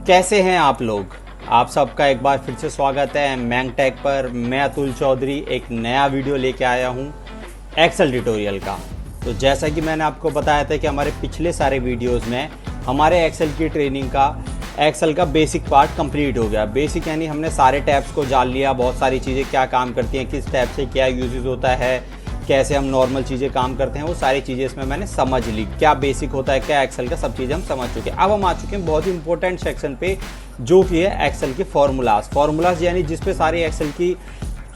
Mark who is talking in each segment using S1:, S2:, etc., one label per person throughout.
S1: कैसे हैं आप लोग। आप सबका एक बार फिर से स्वागत है मैंग टेक पर। मैं अतुल चौधरी एक नया वीडियो लेके आया हूं एक्सेल ट्यूटोरियल का। तो जैसा कि मैंने आपको बताया था कि हमारे पिछले सारे वीडियोस में हमारे एक्सेल की ट्रेनिंग का एक्सेल का बेसिक पार्ट कंप्लीट हो गया। बेसिक यानी हमने सारे टैब्स को जान लिया, बहुत सारी चीज़ें क्या काम करती हैं, किस टैब से क्या यूजेस होता है, कैसे हम नॉर्मल चीज़ें काम करते हैं, वो सारी चीज़ें इसमें मैंने समझ ली। क्या बेसिक होता है, क्या एक्सेल का, सब चीज़ें हम समझ चुके हैं। अब हम आ चुके हैं बहुत ही इंपॉर्टेंट सेक्शन पे, जो कि है एक्सेल के फार्मूलाज यानी जिस पे सारी एक्सेल की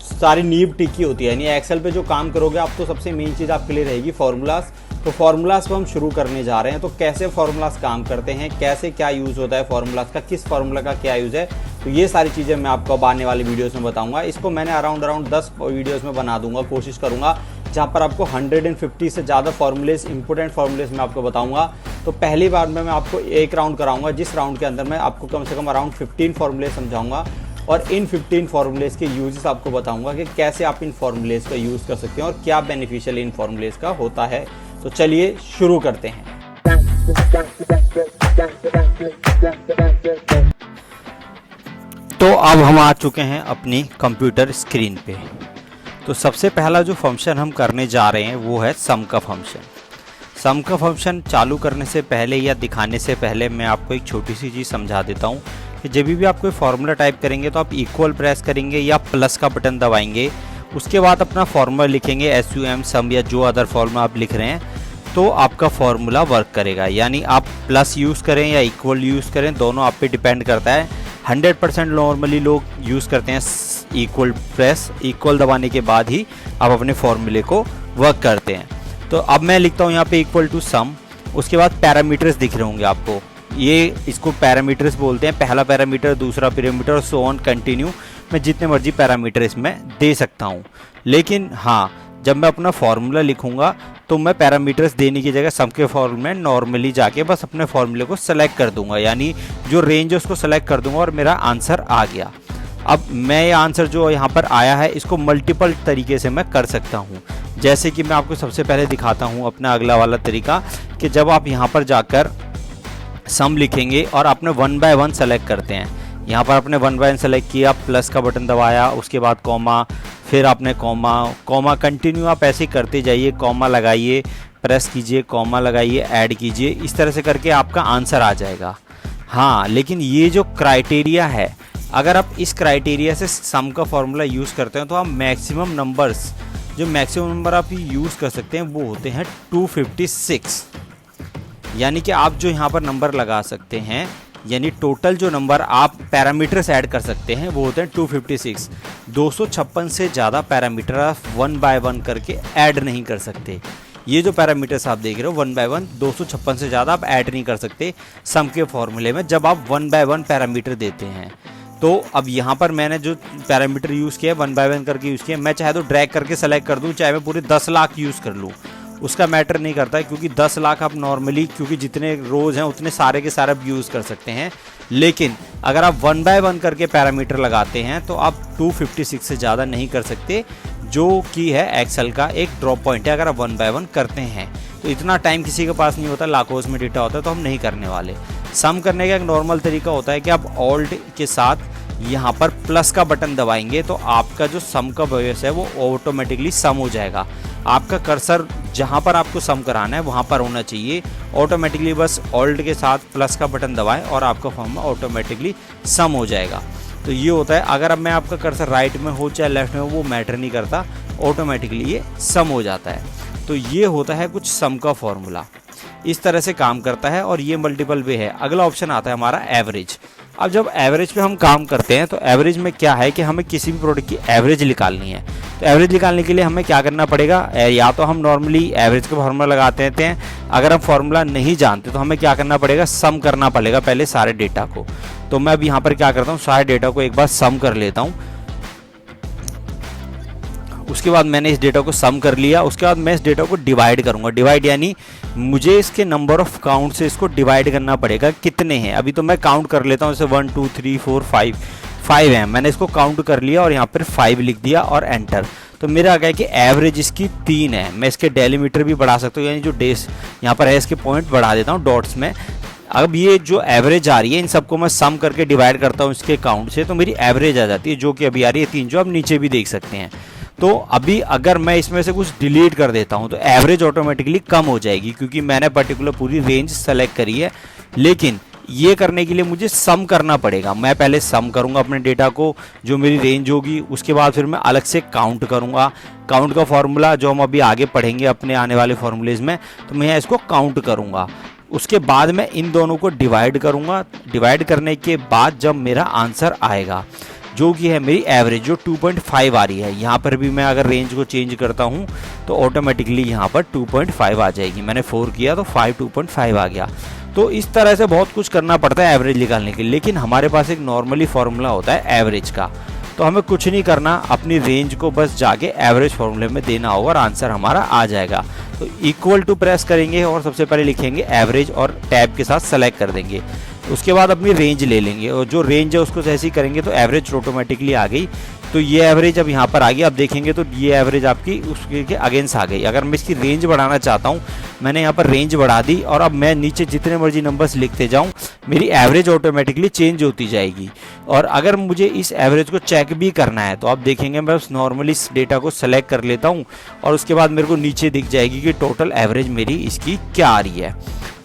S1: सारी नींव टिकी होती है। यानी एक्सेल पे जो काम करोगे आप, तो सबसे मेन चीज़ आपके लिए रहेगी फार्मूलाज। तो फार्मूलाज को हम शुरू करने जा रहे हैं। तो कैसे फार्मूलाज काम करते हैं, कैसे क्या यूज़ होता है फार्मूलाज का, किस फार्मूला का क्या यूज़ है, तो ये सारी चीज़ें मैं आपको अब आने वाली वीडियोस में बताऊंगा। इसको मैंने अराउंड 10 वीडियोस में बना दूंगा, कोशिश करूंगा, जहाँ पर आपको 150 से ज़्यादा फार्मूलेस, इंपॉर्टेंट फार्मूलेस मैं आपको बताऊंगा। तो पहली बार में मैं आपको एक राउंड कराऊंगा, जिस राउंड के अंदर मैं आपको कम से कम अराउंड 15 फार्मूले समझाऊंगा और इन 15 फार्मूलेस के यूजेस आपको बताऊंगा कि कैसे आप इन फार्मूलेस का यूज़ कर सकते हैं और क्या बेनिफिशियल इन फार्मूलेस का होता है। तो चलिए शुरू करते हैं। तो अब हम आ चुके हैं अपनी कंप्यूटर स्क्रीन पे। तो सबसे पहला जो फंक्शन हम करने जा रहे हैं वो है सम का फंक्शन। सम का फंक्शन चालू करने से पहले या दिखाने से पहले मैं आपको एक छोटी सी चीज़ समझा देता हूँ कि जब भी आप कोई फार्मूला टाइप करेंगे तो आप इक्वल प्रेस करेंगे या प्लस का बटन दबाएंगे, उसके बाद अपना फार्मूला लिखेंगे SUM सम या जो अदर फार्मूला आप लिख रहे हैं, तो आपका फार्मूला वर्क करेगा। यानी आप प्लस यूज़ करें या इक्वल यूज़ करें, दोनों आप पे डिपेंड करता है। 100% नॉर्मली लोग यूज़ करते हैं इक्वल प्रेस, इक्वल दबाने के बाद ही आप अपने फार्मूले को वर्क करते हैं। तो अब मैं लिखता हूँ यहाँ पे इक्वल टू सम, उसके बाद पैरामीटर्स दिख रहे होंगे आपको, ये इसको पैरामीटर्स बोलते हैं। पहला पैरामीटर, दूसरा पैरामीटर और सो ऑन कंटिन्यू। मैं जितने मर्जी पैरामीटर इसमें दे सकता हूँ, लेकिन हाँ, जब मैं अपना फार्मूला लिखूंगा तो मैं पैरामीटर्स देने की जगह सम के फॉर्मूले में नॉर्मली जाके बस अपने फार्मूले को सेलेक्ट कर दूंगा, यानी जो रेंज है उसको सेलेक्ट कर दूंगा और मेरा आंसर आ गया। अब मैं ये आंसर जो यहाँ पर आया है इसको मल्टीपल तरीके से मैं कर सकता हूँ। जैसे कि मैं आपको सबसे पहले दिखाता हूँ अपना अगला वाला तरीका, कि जब आप यहाँ पर जाकर सम लिखेंगे और आपने 1 बाय 1 सेलेक्ट करते हैं, यहाँ पर आपने 1 बाय 1 सेलेक्ट किया, प्लस का बटन दबाया, उसके बाद कॉमा, फिर आपने कॉमा कंटिन्यू आप ऐसे ही करते जाइए, कॉमा लगाइए, प्रेस कीजिए, कॉमा लगाइए, ऐड कीजिए, इस तरह से करके आपका आंसर आ जाएगा। हाँ, लेकिन ये जो क्राइटेरिया है, अगर आप इस क्राइटेरिया से सम का फॉर्मूला यूज़ करते हैं तो आप मैक्सिमम नंबर्स, जो मैक्सिमम नंबर आप यूज़ कर सकते हैं वो होते हैं 256। यानी कि आप जो यहाँ पर नंबर लगा सकते हैं, यानी टोटल जो नंबर आप पैरामीटर्स ऐड कर सकते हैं वो होते हैं 256। 256 से ज़्यादा पैरामीटर आप 1 बाय 1 करके ऐड नहीं कर सकते। ये जो पैरामीटर्स आप देख रहे हो 1 बाय 1, 256 से ज़्यादा आप ऐड नहीं कर सकते सम के फॉर्मूले में जब आप 1 बाय 1 पैरामीटर देते हैं। तो अब यहाँ पर मैंने जो पैरामीटर यूज़ किया 1 बाय 1 करके यूज़ किया, मैं चाहे तो ड्रैग करके सेलेक्ट कर दूँ, चाहे मैं पूरे 10 लाख यूज़ कर लूँ, उसका मैटर नहीं करता है, क्योंकि 10 लाख आप नॉर्मली, क्योंकि जितने रोज़ हैं उतने सारे के सारे आप यूज़ कर सकते हैं। लेकिन अगर आप 1 बाय 1 करके पैरामीटर लगाते हैं तो आप 256 से ज़्यादा नहीं कर सकते, जो कि है एक्सेल का एक ड्रॉप पॉइंट है। अगर आप 1 बाय 1 करते हैं तो इतना टाइम किसी के पास नहीं होता, लाखों में डेटा होता है, तो हम नहीं करने वाले। सम करने का एक नॉर्मल तरीका होता है कि आप ऑल्ट के साथ यहाँ पर प्लस का बटन दबाएंगे तो आपका जो सम का वॉइस है वो ऑटोमेटिकली सम हो जाएगा। आपका कर्सर जहाँ पर आपको सम कराना है वहाँ पर होना चाहिए। ऑटोमेटिकली बस ऑल्ट के साथ प्लस का बटन दबाएं और आपका फॉर्मूला ऑटोमेटिकली सम हो जाएगा। तो ये होता है। अगर अब मैं आपका कर्सर राइट में हो चाहे लेफ्ट में हो वो मैटर नहीं करता, ऑटोमेटिकली ये सम हो जाता है। तो ये होता है कुछ सम का फॉर्मूला, इस तरह से काम करता है और ये मल्टीपल वे है। अगला ऑप्शन आता है हमारा एवरेज। अब जब एवरेज पे हम काम करते हैं तो एवरेज में क्या है कि हमें किसी भी प्रोडक्ट की एवरेज निकालनी है। तो एवरेज निकालने के लिए हमें क्या करना पड़ेगा, या तो हम नॉर्मली एवरेज का फार्मूला लगाते हैं, अगर हम फार्मूला नहीं जानते तो हमें क्या करना पड़ेगा, सम करना पड़ेगा पहले सारे डेटा को। तो मैं अब यहाँ पर क्या करता हूँ, सारे डेटा को एक बार सम कर लेता हूँ। उसके बाद मैंने इस डेटा को सम कर लिया, उसके बाद मैं इस डेटा को डिवाइड करूंगा। डिवाइड यानी मुझे इसके नंबर ऑफ काउंट से इसको डिवाइड करना पड़ेगा, कितने हैं। अभी तो मैं काउंट कर लेता हूँ, जैसे 1 2 3 4 5 है, मैंने इसको काउंट कर लिया और यहाँ पर 5 लिख दिया और एंटर। तो मेरा आ गया कि एवरेज इसकी 3 है। मैं इसके डेलीमीटर भी बढ़ा सकता हूँ, यानी जो डेज यहाँ पर है इसके पॉइंट बढ़ा देता हूँ डॉट्स में। अब ये जो एवरेज आ रही है इन सबको मैं सम करके डिवाइड करता हूँ इसके काउंट से, तो मेरी एवरेज आ जाती है जो कि अभी आ रही है 3, जो आप नीचे भी देख सकते हैं। तो अभी अगर मैं इसमें से कुछ डिलीट कर देता हूँ तो एवरेज ऑटोमेटिकली कम हो जाएगी, क्योंकि मैंने पर्टिकुलर पूरी रेंज सेलेक्ट करी है। लेकिन ये करने के लिए मुझे सम करना पड़ेगा। मैं पहले सम करूंगा अपने डेटा को, जो मेरी रेंज होगी, उसके बाद फिर मैं अलग से काउंट करूंगा। काउंट का फॉर्मूला जो हम अभी आगे पढ़ेंगे अपने आने वाले फॉर्मूलेज में, तो मैं इसको काउंट करूंगा। उसके बाद मैं इन दोनों को डिवाइड करूंगा। डिवाइड करने के बाद जब मेरा आंसर आएगा जो कि है मेरी एवरेज, जो 2.5 आ रही है, यहाँ पर भी मैं अगर रेंज को चेंज करता हूँ तो ऑटोमेटिकली यहाँ पर 2.5 आ जाएगी। मैंने 4 किया तो 2.5 आ गया। तो इस तरह से बहुत कुछ करना पड़ता है एवरेज निकालने के लिए, लेकिन हमारे पास एक नॉर्मली फॉर्मूला होता है एवरेज का। तो हमें कुछ नहीं करना, अपनी रेंज को बस जाके एवरेज फॉर्मूले में देना होगा और आंसर हमारा आ जाएगा। तो इक्वल टू प्रेस करेंगे और सबसे पहले लिखेंगे एवरेज और टैब के साथ सेलेक्ट कर देंगे। उसके बाद अपनी रेंज ले लेंगे और जो रेंज है उसको जैसे ही करेंगे तो एवरेज ऑटोमेटिकली आ गई। तो ये एवरेज अब यहाँ पर आ गई। अब देखेंगे तो ये एवरेज आपकी उसके अगेंस्ट आ गई। अगर मैं इसकी रेंज बढ़ाना चाहता हूँ, मैंने यहाँ पर रेंज बढ़ा दी और अब मैं नीचे जितने मर्जी नंबर्स लिखते जाऊँ, मेरी एवरेज ऑटोमेटिकली चेंज होती जाएगी। और अगर मुझे इस एवरेज को चेक भी करना है तो आप देखेंगे मैं बस नॉर्मली इस डेटा को सेलेक्ट कर लेता हूँ और उसके बाद मेरे को नीचे दिख जाएगी कि टोटल एवरेज मेरी इसकी क्या आ रही है।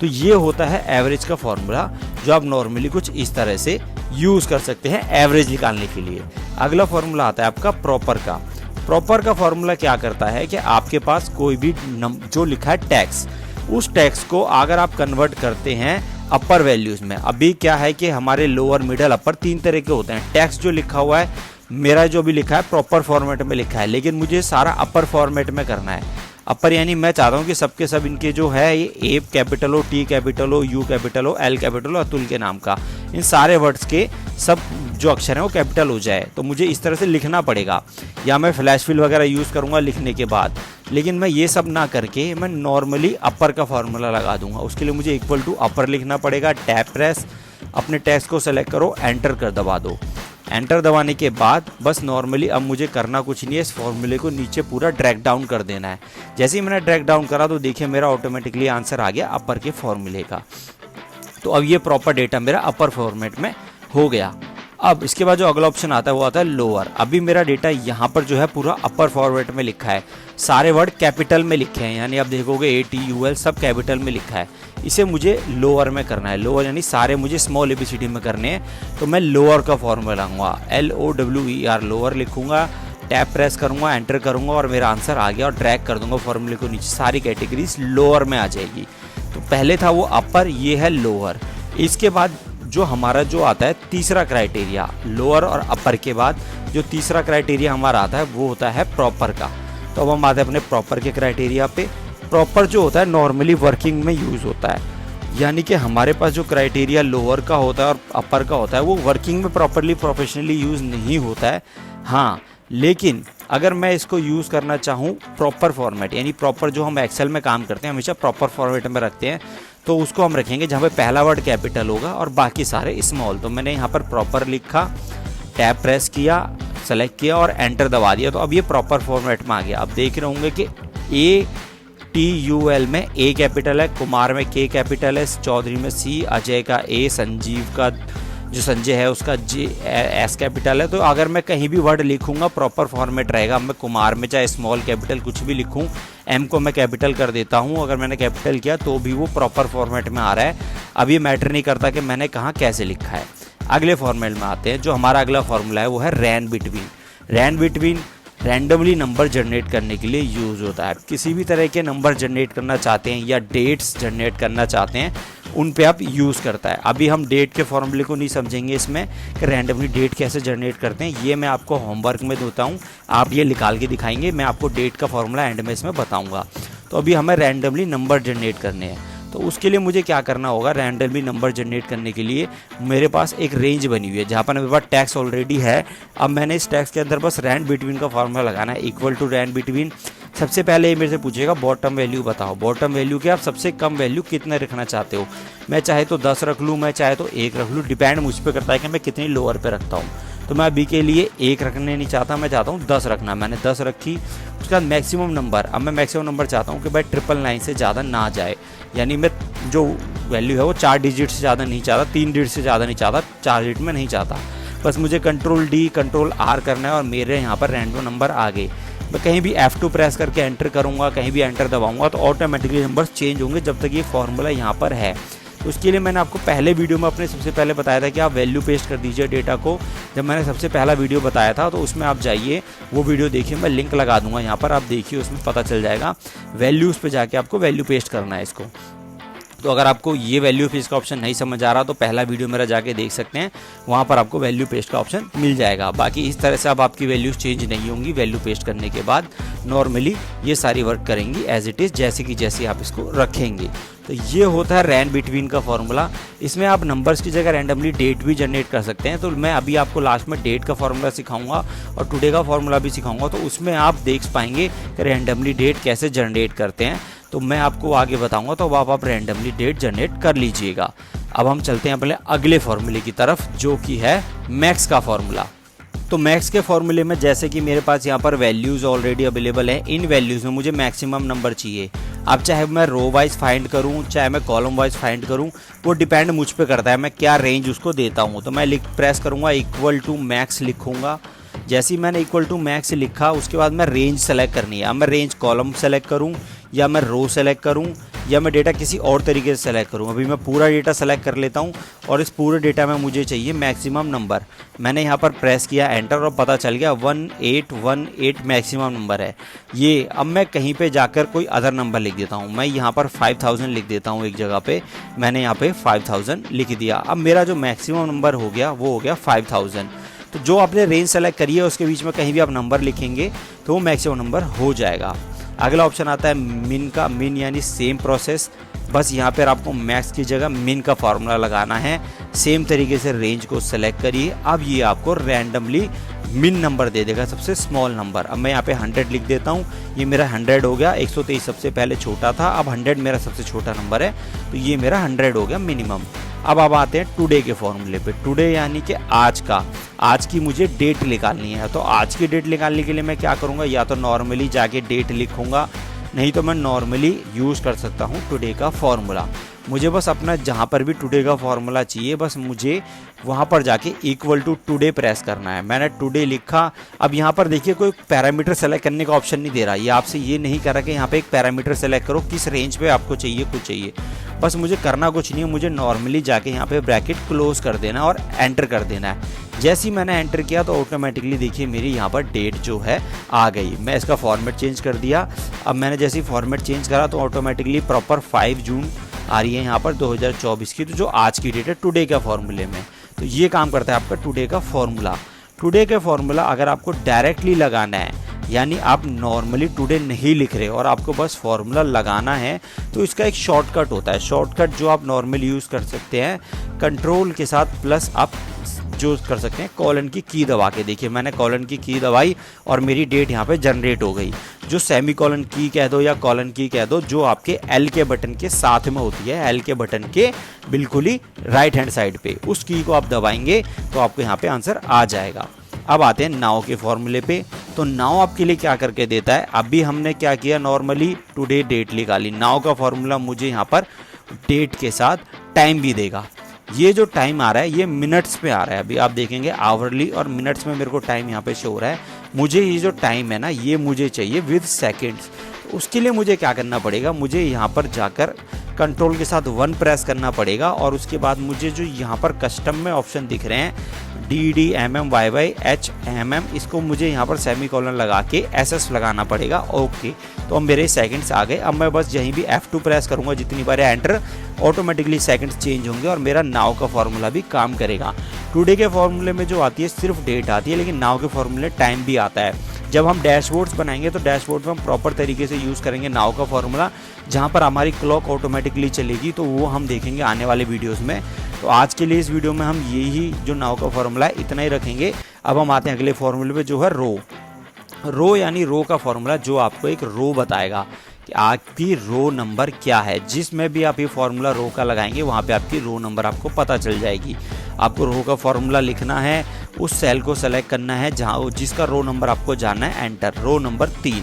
S1: तो ये होता है एवरेज का फॉर्मूला, जो आप नॉर्मली कुछ इस तरह से यूज़ कर सकते हैं एवरेज निकालने के लिए। अगला फॉर्मूला आता है आपका प्रॉपर का। प्रॉपर का फॉर्मूला क्या करता है कि आपके पास कोई भी जो लिखा है टैक्स, उस टैक्स को अगर आप कन्वर्ट करते हैं अपर वैल्यूज़ में। अभी क्या है कि हमारे लोअर, मिडल, अपर 3 तरह के होते हैं। टैक्स जो लिखा हुआ है, मेरा जो भी लिखा है प्रॉपर फॉर्मेट में लिखा है, लेकिन मुझे सारा अपर फॉर्मेट में करना है। अपर यानी मैं चाहता हूँ कि सबके सब इनके जो है ये ए कैपिटल हो, टी कैपिटल हो, यू कैपिटल हो, एल कैपिटल हो, अतुल के नाम का, इन सारे वर्ड्स के सब जो अक्षर हैं वो कैपिटल हो जाए। तो मुझे इस तरह से लिखना पड़ेगा, या मैं फ्लैश फिल वगैरह यूज़ करूँगा लिखने के बाद। लेकिन मैं ये सब ना करके मैं नॉर्मली अपर का फॉर्मूला लगा दूंगा। उसके लिए मुझे इक्वल टू अपर लिखना पड़ेगा। टैब प्रेस, अपने टेक्स्ट को सेलेक्ट करो, एंटर कर दबा दो। एंटर दबाने के बाद बस नॉर्मली अब मुझे करना कुछ नहीं है, इस फॉर्मूले को नीचे पूरा ड्रैग डाउन कर देना है। जैसे ही मैंने ड्रैग डाउन करा तो देखिए मेरा ऑटोमेटिकली आंसर आ गया अपर के फॉर्मूले का। तो अब ये प्रॉपर डेटा मेरा अपर फॉर्मेट में हो गया। अब इसके बाद जो अगला ऑप्शन आता है वो आता है लोअर। अभी मेरा डेटा यहाँ पर जो है पूरा अपर फॉर्मेट में लिखा है, सारे वर्ड कैपिटल में लिखे हैं, यानी आप देखोगे ATUL सब कैपिटल में लिखा है। इसे मुझे लोअर में करना है। लोअर यानी सारे मुझे स्मॉल ABCD में करने हैं। तो मैं लोअर का फॉर्मूला लगाऊंगा, LOWER लोअर लिखूंगा, टैब प्रेस करूंगा, एंटर करूंगा और मेरा आंसर आ गया। और ड्रैग कर दूंगा फॉर्मूले को नीचे, सारी कैटेगरीज लोअर में आ जाएगी। तो पहले था वो अपर, ये है लोअर। इसके बाद जो हमारा जो आता है तीसरा क्राइटेरिया, लोअर और अपर के बाद जो तीसरा क्राइटेरिया हमारा आता है वो होता है प्रॉपर का। तो अब हम आते हैं अपने प्रॉपर के क्राइटेरिया पे। प्रॉपर जो होता है नॉर्मली वर्किंग में यूज़ होता है, यानी कि हमारे पास जो क्राइटेरिया लोअर का होता है और अपर का होता है वो वर्किंग में प्रॉपरली प्रोफेशनली यूज़ नहीं होता है। हाँ, लेकिन अगर मैं इसको यूज़ करना चाहूँ प्रॉपर फॉर्मेट, यानी प्रॉपर जो हम एक्सेल में काम करते हैं हमेशा प्रॉपर फॉर्मेट में रखते हैं, तो उसको हम रखेंगे जहाँ पे पहला वर्ड कैपिटल होगा और बाकी सारे स्मॉल। तो मैंने यहाँ पर प्रॉपर लिखा, टैब प्रेस किया, सेलेक्ट किया और एंटर दबा दिया। तो अब ये प्रॉपर फॉर्मेट में आ गया। अब देख रहे होंगे कि ATUL में A कैपिटल है, कुमार में K कैपिटल है, चौधरी में C, अजय का A, संजीव का जो संजय है उसका S कैपिटल है। तो अगर मैं कहीं भी वर्ड लिखूंगा प्रॉपर फॉर्मेट रहेगा। मैं कुमार में चाहे स्मॉल कैपिटल कुछ भी लिखूं, M को मैं कैपिटल कर देता हूं, अगर मैंने कैपिटल किया तो भी वो प्रॉपर फॉर्मेट में आ रहा है। अब ये मैटर नहीं करता कि मैंने कहाँ कैसे लिखा है। अगले फॉर्मेट में आते हैं। जो हमारा अगला फॉर्मूला है वो है रैन बिटवीन। रैन बिटवीन रैंडमली नंबर जनरेट करने के लिए यूज़ होता है। किसी भी तरह के नंबर जनरेट करना चाहते हैं या डेट्स जनरेट करना चाहते हैं, उन पे आप यूज़ करता है। अभी हम डेट के फॉर्मूले को नहीं समझेंगे इसमें कि रैंडमली डेट कैसे जनरेट करते हैं, ये मैं आपको होमवर्क में देता हूँ, आप ये निकाल के दिखाएंगे। मैं आपको डेट का फॉर्मूला एंड में इसमें बताऊँगा। तो अभी हमें रैंडमली नंबर जनरेट करने हैं। तो उसके लिए मुझे क्या करना होगा, रैंडमली नंबर जनरेट करने के लिए मेरे पास एक रेंज बनी हुई है जहाँ पर मेरे पास टैक्स ऑलरेडी है। अब मैंने इस टैक्स के अंदर बस रैंड बिटवीन का फॉर्मूला लगाना है, इक्वल टू रैंड बिटवीन। सबसे पहले ये मेरे से पूछेगा बॉटम वैल्यू बताओ। बॉटम वैल्यू के आप सबसे कम वैल्यू कितना रखना चाहते हो। मैं चाहे तो 10 रख लूँ, मैं चाहे तो 1 रख लूँ, डिपेंड मुझ पर करता है कि मैं कितनी लोअर पे रखता हूँ। तो मैं अभी के लिए 1 रखने नहीं चाहता, मैं चाहता हूँ 10 रखना। मैंने 10 रखी। उसके बाद मैक्सिमम नंबर, अब मैं मैक्सिमम नंबर चाहता हूँ कि भाई 999 से ज़्यादा ना जाए, यानी मैं जो वैल्यू है वो 4 डिजिट से ज़्यादा नहीं चाहता, 3 डिजिट से ज़्यादा नहीं चाहता, 4 डिजिट में नहीं चाहता। बस मुझे कंट्रोल D कंट्रोल R करना है और मेरे यहाँ पर रैंडम नंबर आ गए। मैं कहीं भी F2 प्रेस करके एंटर करूँगा, कहीं भी एंटर दबाऊँगा तो ऑटोमेटिकली नंबर्स चेंज होंगे जब तक ये फॉर्मूला यहाँ पर है। तो उसके लिए मैंने आपको पहले वीडियो में अपने सबसे पहले बताया था कि आप वैल्यू पेस्ट कर दीजिए डेटा को। जब मैंने सबसे पहला वीडियो बताया था तो उसमें आप जाइए, वो वीडियो देखिए, मैं लिंक लगा दूंगा यहाँ पर, आप देखिए, उसमें पता चल जाएगा। वैल्यूज़ पे जाके आपको वैल्यू पेस्ट करना है इसको। तो अगर आपको ये वैल्यू पेस्ट का ऑप्शन नहीं समझ आ रहा तो पहला वीडियो मेरा जाके देख सकते हैं, वहाँ पर आपको वैल्यू पेस्ट का ऑप्शन मिल जाएगा। बाकी इस तरह से अब आपकी वैल्यूज़ चेंज नहीं होंगी वैल्यू पेस्ट करने के बाद, नॉर्मली ये सारी वर्क करेंगी एज इट इज़, जैसे कि जैसे आप इसको रखेंगे। तो ये होता है रैन बिटवीन का फॉर्मूला। इसमें आप नंबर्स की जगह रैंडमली डेट भी जनरेट कर सकते हैं। तो मैं अभी आपको लास्ट में डेट का फॉर्मूला सिखाऊंगा और टुडे का फॉर्मूला भी सिखाऊंगा, तो उसमें आप देख पाएंगे कि रैंडमली डेट कैसे जनरेट करते हैं। तो मैं आपको आगे बताऊंगा, तो आप रैंडमली डेट जनरेट कर लीजिएगा। अब हम चलते हैं अपने अगले फॉर्मूले की तरफ, जो कि है मैक्स का फॉर्मूला। तो मैक्स के फॉर्मूले में जैसे कि मेरे पास यहाँ पर वैल्यूज़ ऑलरेडी अवेलेबल है, इन वैल्यूज़ में मुझे मैक्सिमम नंबर चाहिए। अब चाहे मैं रो वाइज फाइंड करूँ, चाहे मैं कॉलम वाइज फाइंड करूँ, वो डिपेंड मुझ पे करता है मैं क्या रेंज उसको देता हूँ। तो मैं प्रेस करूँगा इक्वल टू मैक्स लिखूँगा। जैसे ही मैंने इक्वल टू मैक्स लिखा उसके बाद मैं रेंज सेलेक्ट करनी है। अब मैं रेंज कॉलम सेलेक्ट करूँ या मैं रो सेलेक्ट करूँ या मैं डेटा किसी और तरीके से सेलेक्ट करूँ। अभी मैं पूरा डेटा सेलेक्ट कर लेता हूँ और इस पूरे डेटा में मुझे चाहिए मैक्सिमम नंबर। मैंने यहाँ पर प्रेस किया एंटर और पता चल गया 1818 मैक्सिमम नंबर है ये। अब मैं कहीं पे जाकर कोई अदर नंबर लिख देता हूँ। मैं यहाँ पर 5000 लिख देता हूँ एक जगह पे, मैंने यहाँ पे 5000 लिख दिया। अब मेरा जो मैक्सिमम नंबर हो गया वो हो गया 5000। तो जो आपने रेंज सेलेक्ट करी है उसके बीच में कहीं भी आप नंबर लिखेंगे तो वो मैक्सिमम नंबर हो जाएगा। अगला ऑप्शन आता है मिन का। मिन यानी सेम प्रोसेस, बस यहाँ पर आपको मैक्स की जगह मिन का फार्मूला लगाना है। सेम तरीके से रेंज को सेलेक्ट करिए। अब ये आपको रैंडमली मिन नंबर दे देगा, सबसे स्मॉल नंबर। अब मैं यहाँ पे 100 लिख देता हूँ, ये मेरा 100 हो गया। 123 सबसे पहले छोटा था, अब 100 मेरा सबसे छोटा नंबर है, तो ये मेरा 100 हो गया मिनिमम। अब आप आते हैं टुडे के फॉर्मूले पे। टुडे यानी कि आज का, आज की मुझे डेट निकालनी है। तो आज की डेट निकालने के लिए मैं क्या करूँगा, या तो नॉर्मली जाके डेट लिखूँगा, नहीं तो मैं नॉर्मली यूज़ कर सकता हूँ टुडे का फॉर्मूला। मुझे बस अपना जहाँ पर भी टुडे का फॉर्मूला चाहिए, बस मुझे वहाँ पर जाके इक्वल टू टुडे प्रेस करना है। मैंने टुडे लिखा। अब यहाँ पर देखिए कोई पैरामीटर सेलेक्ट करने का ऑप्शन नहीं दे रहा, ये आपसे ये नहीं कर रहा कि यहाँ पे एक पैरामीटर सेलेक्ट करो किस रेंज पे आपको चाहिए, कुछ चाहिए। बस मुझे करना कुछ नहीं है, मुझे नॉर्मली जाके यहाँ पे ब्रैकेट क्लोज कर देना और एंटर कर देना है। जैसे ही मैंने एंटर किया तो ऑटोमेटिकली देखिए मेरी यहाँ पर डेट जो है आ गई। मैं इसका फॉर्मेट चेंज कर दिया। अब मैंने जैसे ही फॉर्मेट चेंज करा तो ऑटोमेटिकली प्रॉपर 5 जून आ रही है यहाँ पर 2024 की, तो जो आज की डेट है टुडे का फॉर्मूले में। तो ये काम करता है आपका टुडे का फॉर्मूला। टुडे का फॉर्मूला अगर आपको डायरेक्टली लगाना है, यानी आप नॉर्मली टुडे नहीं लिख रहे और आपको बस फॉर्मूला लगाना है, तो इसका एक शॉर्टकट होता है। शॉर्टकट जो आप नॉर्मली यूज़ कर सकते हैं, कंट्रोल के साथ प्लस आप जो कर सकते हैं कॉलन की दबा के। देखिए मैंने कॉलन की दबाई और मेरी डेट यहाँ पे जनरेट हो गई। जो सेमी कॉलन की कह दो या कॉलन की कह दो, जो आपके एल के बटन के साथ में होती है, एल के बटन के बिल्कुल ही राइट हैंड साइड पे, उस की को आप दबाएंगे तो आपको यहाँ पे आंसर आ जाएगा। अब आते हैं नाउ के फॉर्मूले पे। तो नाउ आपके लिए क्या करके देता है, अभी हमने क्या किया, नॉर्मली टुडे डेट निकाली। नाउ का फॉर्मूला मुझे यहाँ पर डेट के साथ टाइम भी देगा। ये जो टाइम आ रहा है ये मिनट्स पे आ रहा है। अभी आप देखेंगे आवरली और मिनट्स में मेरे को टाइम यहाँ पे शो हो रहा है। मुझे ये जो टाइम है ना, ये मुझे चाहिए विद सेकंड्स। उसके लिए मुझे क्या करना पड़ेगा, मुझे यहाँ पर जाकर कंट्रोल के साथ 1 प्रेस करना पड़ेगा और उसके बाद मुझे जो यहाँ पर कस्टम में ऑप्शन दिख रहे हैं DDMMYYHMM, इसको मुझे यहाँ पर सेमी कॉलन लगा के SS लगाना पड़ेगा। ओके, तो अब मेरे सेकंड्स आ गए। अब मैं बस यहीं भी F2 प्रेस करूँगा जितनी बार एंटर, ऑटोमेटिकली सेकंड्स चेंज होंगे और मेरा नाउ का फॉर्मूला भी काम करेगा। टुडे के फॉर्मूले में जो आती है सिर्फ डेट आती है, लेकिन नाउ के फॉर्मूले टाइम भी आता है। जब हम डैशबोर्ड्स बनाएंगे तो डैशबोर्ड में हम प्रॉपर तरीके से यूज़ करेंगे नाउ का फॉर्मूला, जहाँ पर हमारी क्लॉक ऑटोमेटिकली चलेगी, तो वो हम देखेंगे आने वाले वीडियोस में। तो आज के लिए इस वीडियो में हम यही जो नाउ का फॉर्मूला है इतना ही रखेंगे। अब हम आते हैं अगले फॉर्मूले पे, जो है रो यानी रो का फॉर्मूला, जो आपको एक रो बताएगा कि आपकी रो नंबर क्या है। जिसमें भी आप ये फॉर्मूला रो का लगाएंगे वहाँ पे आपकी रो नंबर आपको पता चल जाएगी। आपको रो का फॉर्मूला लिखना है, उस सेल को सेलेक्ट करना है जहाँ जिसका रो नंबर आपको जानना है, एंटर। रो नंबर 3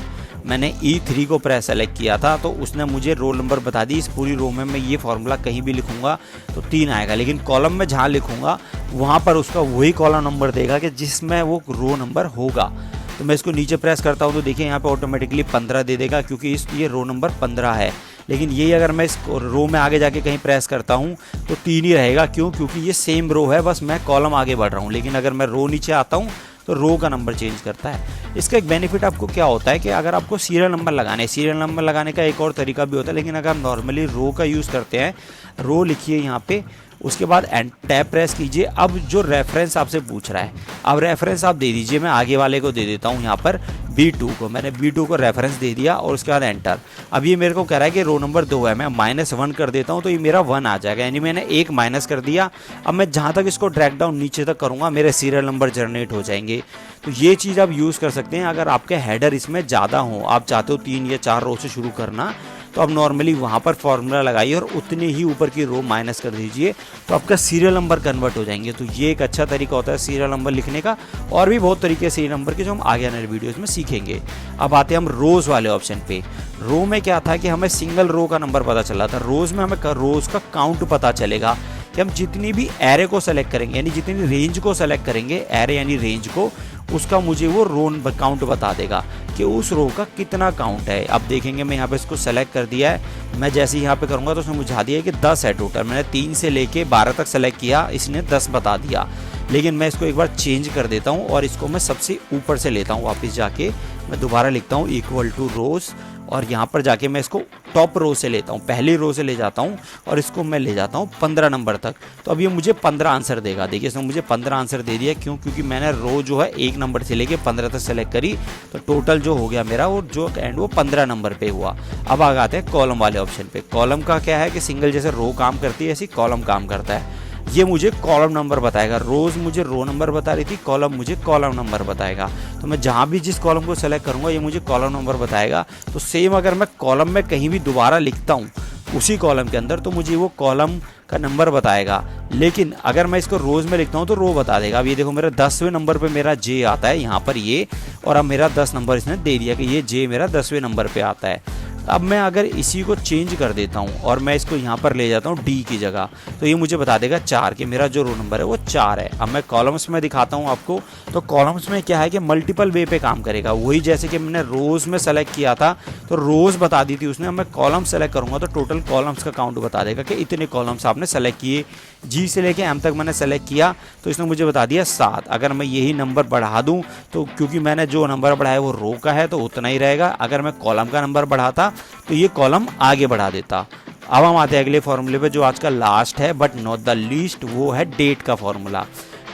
S1: मैंने E3 को प्रेस सेलेक्ट किया था तो उसने मुझे रोल नंबर बता दी। इस पूरी रो में मैं ये फार्मूला कहीं भी लिखूंगा तो 3 आएगा, लेकिन कॉलम में जहाँ लिखूंगा वहाँ पर उसका वही कॉलम नंबर देगा कि जिसमें वो रो नंबर होगा। तो मैं इसको नीचे प्रेस करता हूँ तो देखिए यहाँ पे ऑटोमेटिकली 15 दे देगा, क्योंकि ये रो नंबर 15 है। लेकिन ये अगर मैं इस रो में आगे जाके कहीं प्रेस करता हूँ तो 3 ही रहेगा। क्यों? क्योंकि ये सेम रो है, बस मैं कॉलम आगे बढ़ रहा हूँ। लेकिन अगर मैं रो नीचे आता हूँ तो रो का नंबर चेंज करता है। इसका एक बेनिफिट आपको क्या होता है कि अगर आपको सीरियल नंबर लगाने, सीरियल नंबर लगाने का एक और तरीका भी होता है, लेकिन अगर आप नॉर्मली रो का यूज़ करते हैं, रो लिखिए यहाँ पे, उसके बाद टैब प्रेस कीजिए। अब जो रेफरेंस आपसे पूछ रहा है, अब रेफरेंस आप दे दीजिए। मैं आगे वाले को दे देता हूँ यहाँ पर B2 को, मैंने B2 को रेफरेंस दे दिया और उसके बाद एंटर। अब ये मेरे को कह रहा है कि रो नंबर 2 है, मैं -1 कर देता हूँ तो ये मेरा 1 आ जाएगा, यानी मैंने 1 माइनस कर दिया। अब मैं जहाँ तक इसको ड्रैग डाउन नीचे तक करूँगा मेरे सीरियल नंबर जनरेट हो जाएंगे। तो ये चीज़ आप यूज़ कर सकते हैं अगर आपके हेडर इसमें ज़्यादा हो, आप चाहते हो 3 या 4 रो से शुरू करना, तो आप नॉर्मली वहाँ पर फॉर्मूला लगाइए और उतने ही ऊपर की रो माइनस कर दीजिए, तो आपका सीरियल नंबर कन्वर्ट हो जाएंगे। तो ये एक अच्छा तरीका होता है सीरियल नंबर लिखने का। और भी बहुत तरीके सीरियल नंबर के जो हम आगे आने वीडियोस में सीखेंगे। अब आते हैं हम रोज़ वाले ऑप्शन पे। रो में क्या था कि हमें सिंगल रो का नंबर पता चला था, रोज़ में हमें रोज़ का काउंट पता चलेगा कि हम जितनी भी एरे को सेलेक्ट करेंगे, यानी जितनी रेंज को सेलेक्ट करेंगे, एरे यानी रेंज को, उसका मुझे वो रो काउंट बता देगा कि उस रो का कितना काउंट है। अब देखेंगे मैं यहाँ पे इसको सेलेक्ट कर दिया है, मैं जैसे ही यहाँ पे करूँगा तो उसने बुझा दिया कि 10 है टोटल। मैंने 3 से लेके 12 तक सेलेक्ट किया, इसने 10 बता दिया। लेकिन मैं इसको एक बार चेंज कर देता हूँ और इसको मैं सबसे ऊपर से लेता हूँ, वापस जाके मैं दोबारा लिखता हूँ इक्वल टू रोज़, और यहाँ पर जाके मैं इसको टॉप रो से लेता हूँ, पहली रो से ले जाता हूँ और इसको मैं ले जाता हूँ 15 नंबर तक। तो अब ये मुझे 15 आंसर देगा। देखिए इसने मुझे 15 आंसर दे दिया। क्यों? क्योंकि मैंने रो जो है 1 नंबर से लेके 15 तक सेलेक्ट करी, तो टोटल जो हो गया मेरा वो जो एंड वो 15 नंबर पे हुआ। अब आगे आते हैं कॉलम वाले ऑप्शन पे। कॉलम का क्या है कि सिंगल जैसे रो काम करती है ऐसी कॉलम काम करता है। ये मुझे कॉलम नंबर बताएगा। रोज़ मुझे रो नंबर बता रही थी, कॉलम मुझे कॉलम नंबर बताएगा। तो मैं जहाँ भी जिस कॉलम को सेलेक्ट करूँगा ये मुझे कॉलम नंबर बताएगा। तो सेम अगर मैं कॉलम में कहीं भी दोबारा लिखता हूँ उसी कॉलम के अंदर, तो मुझे वो कॉलम का नंबर बताएगा। लेकिन अगर मैं इसको रोज़ में लिखता हूँ तो रो बता देगा। अब ये देखो मेरा 10वें नंबर पे मेरा जे आता है यहाँ पर ये, और अब मेरा 10 नंबर इसने दे दिया कि ये जे मेरा 10वें नंबर पे आता है। अब मैं अगर इसी को चेंज कर देता हूँ और मैं इसको यहाँ पर ले जाता हूँ डी की जगह, तो ये मुझे बता देगा 4 कि मेरा जो रो नंबर है वो 4 है। अब मैं कॉलम्स में दिखाता हूँ आपको, तो कॉलम्स में क्या है कि मल्टीपल वे पे काम करेगा। वही जैसे कि मैंने रोज़ में सेलेक्ट किया था तो रोज़ बता दी थी उसने। अब मैं कॉलम सेलेक्ट करूँगा तो टोटल कॉलम्स का काउंट बता देगा कि इतने कॉलम्स आपने सेलेक्ट किए। जी से लेके एम तक मैंने सेलेक्ट किया तो इसने मुझे बता दिया 7। अगर मैं यही नंबर बढ़ा दूं तो क्योंकि मैंने जो नंबर बढ़ाया वो रो का है तो उतना ही रहेगा। अगर मैं कॉलम का नंबर बढ़ाता तो ये कॉलम आगे बढ़ा देता। अब हम आते हैं अगले फॉर्मूले पे जो आज का लास्ट है बट नॉट द लीस्ट, वो है डेट का फॉर्मूला।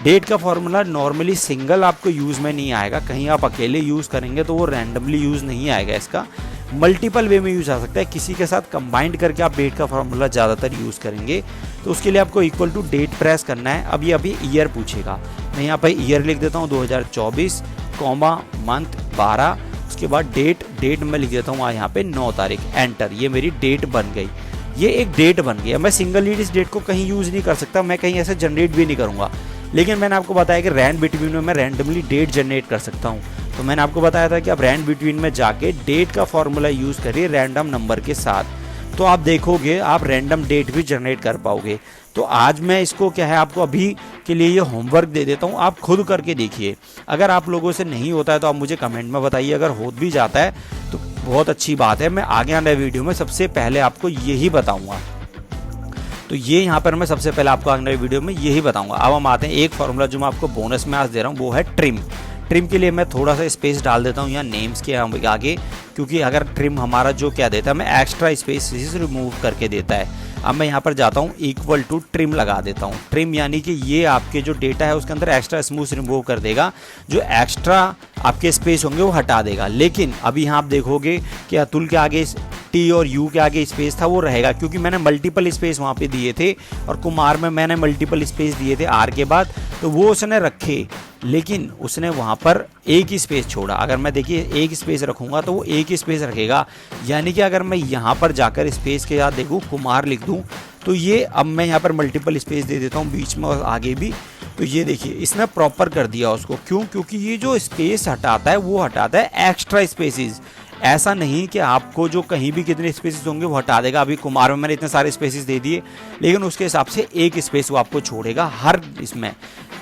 S1: डेट का फॉर्मूला नॉर्मली सिंगल आपको यूज़ में नहीं आएगा, कहीं आप अकेले यूज़ करेंगे तो वो रैंडमली यूज़ नहीं आएगा। इसका मल्टीपल वे में यूज़ आ सकता है, किसी के साथ कंबाइंड करके आप डेट का फॉर्मूला ज़्यादातर यूज़ करेंगे। तो उसके लिए आपको इक्वल टू डेट प्रेस करना है। अब ये अभी ईयर पूछेगा, मैं यहाँ पर ईयर लिख देता हूँ 2024, कॉमा मंथ 12, उसके बाद डेट मैं लिख देता हूँ यहाँ पे 9 तारीख, एंटर। ये मेरी डेट बन गई, ये एक डेट बन गई। मैं सिंगल इस डेट को कहीं यूज़ नहीं कर सकता, मैं कहीं ऐसे जनरेट भी नहीं करूँगा। लेकिन मैंने आपको बताया कि रैंड बिटवीन में मैं रैंडमली डेट जनरेट कर सकता हूँ। तो मैंने आपको बताया था कि आप रैंड बिटवीन में जाके डेट का फॉर्मूला यूज़ करिए रैंडम नंबर के साथ, तो आप देखोगे आप रैंडम डेट भी जनरेट कर पाओगे। तो आज मैं इसको क्या है आपको अभी के लिए ये होमवर्क दे देता हूँ, आप खुद करके देखिए। अगर आप लोगों से नहीं होता है तो आप मुझे कमेंट में बताइए, अगर हो भी जाता है तो बहुत अच्छी बात है। मैं आगे आने वीडियो में सबसे पहले आपको यही बताऊँगा। तो ये यहाँ पर मैं सबसे पहले आपको आगे वीडियो में यही बताऊँगा। अब हम आते हैं एक फॉर्मूला जो मैं आपको बोनस में आज दे रहा हूँ, वो है ट्रिम। ट्रिम के लिए मैं थोड़ा सा स्पेस डाल देता हूँ यहाँ नेम्स के आगे, क्योंकि अगर ट्रिम हमारा जो क्या देता है, मैं एक्स्ट्रा स्पेस रिमूव करके देता है। अब मैं यहाँ पर जाता हूँ इक्वल टू ट्रिम लगा देता हूँ। ट्रिम यानी कि ये आपके जो डेटा है उसके अंदर एक्स्ट्रा स्मूथ रिमूव कर देगा, जो एक्स्ट्रा आपके स्पेस होंगे वो हटा देगा। लेकिन अभी यहाँ आप देखोगे कि अतुल के आगे टी और यू के आगे स्पेस था वो रहेगा, क्योंकि मैंने मल्टीपल स्पेस वहाँ पे दिए थे, और कुमार में मैंने मल्टीपल स्पेस दिए थे आर के बाद, तो वो उसने रखे। लेकिन उसने वहाँ पर एक ही स्पेस छोड़ा। अगर मैं देखिए एक स्पेस रखूँगा तो वो एक ही स्पेस रखेगा, यानी कि अगर मैं यहाँ पर जाकर स्पेस के साथ देखूँ कुमार लिख दूँ तो ये अब मैं यहाँ पर मल्टीपल स्पेस दे देता हूँ बीच में और आगे भी, तो ये देखिए इसने प्रॉपर कर दिया उसको। क्यों? क्योंकि ये जो स्पेस हटाता है वो हटाता है एक्स्ट्रा स्पेसिस। ऐसा नहीं कि आपको जो कहीं भी कितने स्पेसेस होंगे वो हटा देगा। अभी कुमार में मैंने इतने सारे स्पेसेस दे दिए, लेकिन उसके हिसाब से एक स्पेस वो आपको छोड़ेगा हर इसमें।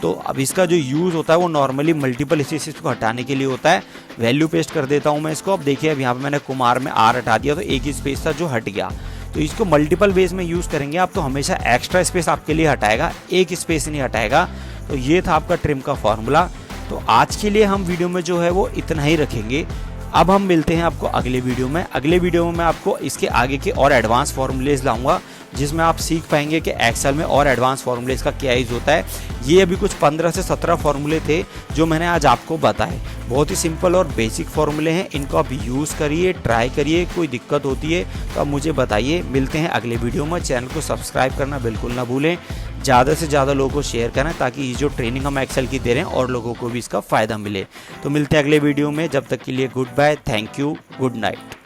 S1: तो अब इसका जो यूज़ होता है वो नॉर्मली मल्टीपल स्पेसेस को हटाने के लिए होता है। वैल्यू पेस्ट कर देता हूँ मैं इसको। अब देखिए अब यहाँ पे मैंने कुमार में आर हटा दिया तो एक ही स्पेस था जो हट गया। तो इसको मल्टीपल बेस में यूज़ करेंगे आप तो हमेशा एक्स्ट्रा स्पेस आपके लिए हटाएगा, एक स्पेस नहीं हटाएगा। तो ये था आपका ट्रिम का फॉर्मूला। तो आज के लिए हम वीडियो में जो है वो इतना ही रखेंगे। अब हम मिलते हैं आपको अगले वीडियो में। अगले वीडियो में मैं आपको इसके आगे के और एडवांस फार्मूलेज लाऊंगा, जिसमें आप सीख पाएंगे कि एक्सेल में और एडवांस फार्मूलेज का क्या यूज़ होता है। ये अभी कुछ 15 से 17 फार्मूले थे जो मैंने आज आपको बताए। बहुत ही सिंपल और बेसिक फार्मूले हैं, इनको आप यूज़ करिए, ट्राई करिए। कोई दिक्कत होती है तो आप मुझे बताइए। मिलते हैं अगले वीडियो में। चैनल को सब्सक्राइब करना बिल्कुल ना भूलें। ज़्यादा से ज़्यादा लोगों को शेयर करें ताकि ये जो ट्रेनिंग हम एक्सेल की दे रहे हैं और लोगों को भी इसका फ़ायदा मिले। तो मिलते हैं अगले वीडियो में। जब तक के लिए goodbye, thank you, good night.